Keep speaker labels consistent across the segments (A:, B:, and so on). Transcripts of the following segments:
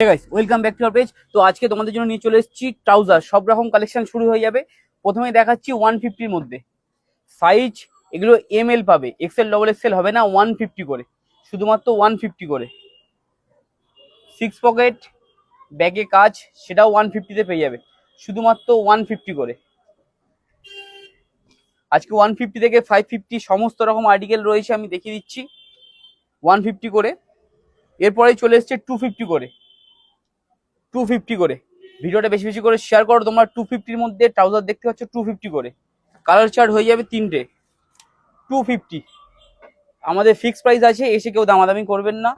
A: Guys welcome back to our page. তো আজকে তোমাদের জন্য নিয়ে চলে এসেছি ট্রাউজার, সব রকম কালেকশন শুরু হয়ে যাবে। প্রথমে দেখাচ্ছি 150-র মধ্যে সাইজ, এগুলো এমএল পাবে, এক্সেল ডবল এক্সেল হবে না, 150 করে, শুধুমাত্র 150 করে। 6 পকেট ব্যাগে কাজ, সেটাও 150-তে পেয়ে যাবে, শুধুমাত্র 150 করে। আজকে 150 থেকে 550 সমস্ত রকম আর্টিকেল রয়েছে, আমি দেখিয়ে দিচ্ছি 150 করে। এরপরেই চলে এসছে 250 করে, 250 করে। ভিডিওটা বেশি বেশি করে শেয়ার করো তোমরা। 250-র মধ্যে ট্রাউজার দেখতে পাচ্ছ 250 করে। কালার চার্ট হয়ে যাবে 3টে, 250। আমাদের ফিক্সড প্রাইস আছে, এসে কেউ দামাদামি করবেন না।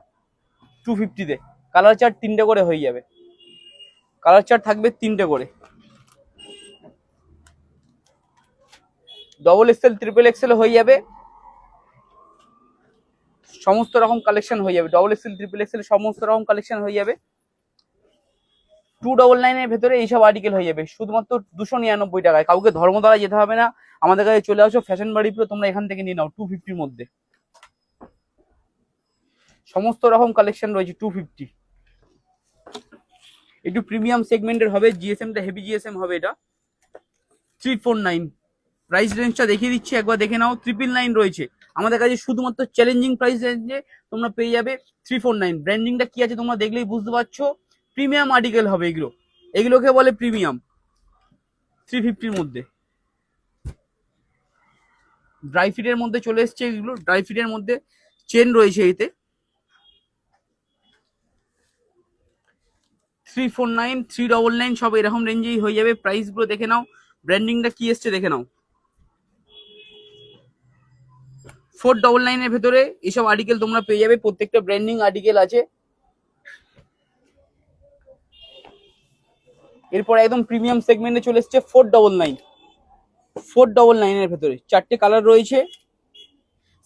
A: 250-তে কালার চার্ট 3টে করে হয়ে যাবে, কালার চার্ট থাকবে 3টে করে। ডবল এক্সেল ট্রিপল এক্সেল হয়ে যাবে, সমস্ত রকম কালেকশন হয়ে যাবে। ডবল এক্সেল ট্রিপল এক্সেল সমস্ত রকম কালেকশন হয়ে যাবে। 299-এর ভেতরে এইসব আর্টিকেল হয়ে যাবে, শুধুমাত্র 299 টাকায়। কাউকে ধর্মতলা যেতে হবে না, আমাদের কাছে চলে আসো ফ্যাশন বাড়ি পুরো, তোমরা এখান থেকে নিয়ে নাও। 250-র মধ্যে সমস্ত রকম কালেকশন রয়েছে। 250 একটু প্রিমিয়াম সেগমেন্টের হবে, জিএসএমটা হেভি জিএসএম হবে। এটা 349 প্রাইস রেঞ্জটা দেখিয়ে দিচ্ছি, একবার দেখে নাও। 999 রয়েছে আমাদের কাছে, শুধুমাত্র চ্যালেঞ্জিং প্রাইস রেঞ্জে তোমরা পেয়ে যাবে 349। ব্র্যান্ডিংটা কি আছে তোমরা দেখলেই বুঝতে পারছো, প্রিমিয়াম আর্টিকেল হবে এগুলো, এগুলোকে বলে প্রিমিয়াম। 350-র মধ্যে ড্রাই ফিটের মধ্যে চলে এসছে এগুলো, ড্রাই ফিটের মধ্যে চেন রয়েছে এতে। 349, 399 সব এরকম রেঞ্জেই হয়ে যাবে। প্রাইস গুলো দেখে নাও, ব্র্যান্ডিংটা কি এসছে দেখে নাও। 499-এর ভেতরে এসব আর্টিকেল তোমরা পেয়ে যাবে, প্রত্যেকটা ব্র্যান্ডিং আর্টিকেল আছে। এরপর একদম প্রিমিয়াম সেগমেন্টে চলে এসছে 499, 499-এর ভেতরে 4টে কালার রয়েছে।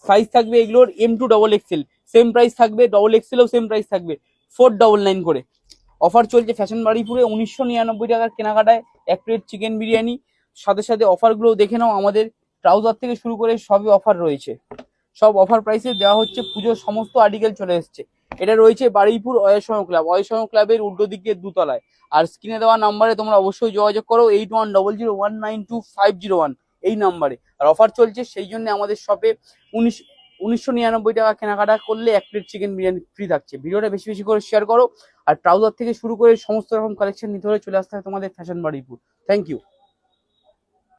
A: সাইজ থাকবে এগুলোর M2 double XL, same price থাকবে। ডবল এক্সেলও সেম প্রাইস থাকবে, 499 করে। অফার চলছে ফ্যাশন বাড়িপুরে, 1999 টাকার কেনাকাটায় এক প্লেট চিকেন বিরিয়ানি। সাথে সাথে অফারগুলো দেখে নাও, আমাদের ট্রাউজার থেকে শুরু করে সবই অফার রয়েছে, সব অফার প্রাইসে দেওয়া হচ্ছে। পুজোর সমস্ত আর্টিকেল চলে এসছে। এটা রয়েছে বারুইপুর অয়সময় ক্লাব, অয়সময় ক্লাবের উল্টো দিকে দোতলায়। আর স্ক্রিনে দেওয়া নাম্বারে তোমরা অবশ্যই যোগাযোগ করো, 8100192501 এই নাম্বারে। আর অফার চলছে, সেই জন্য আমাদের শপে 1999 টাকা কেনাকাটা করলে এক প্লেট চিকেন বিরিয়ানি ফ্রি থাকছে। ভিডিওটা বেশি বেশি করে শেয়ার করো। আর ট্রাউজার থেকে শুরু করে সমস্ত রকম কালেকশন নিতে হলে চলে আসতে হবে তোমাদের ফ্যাশন বাড়িপুর। Thank you.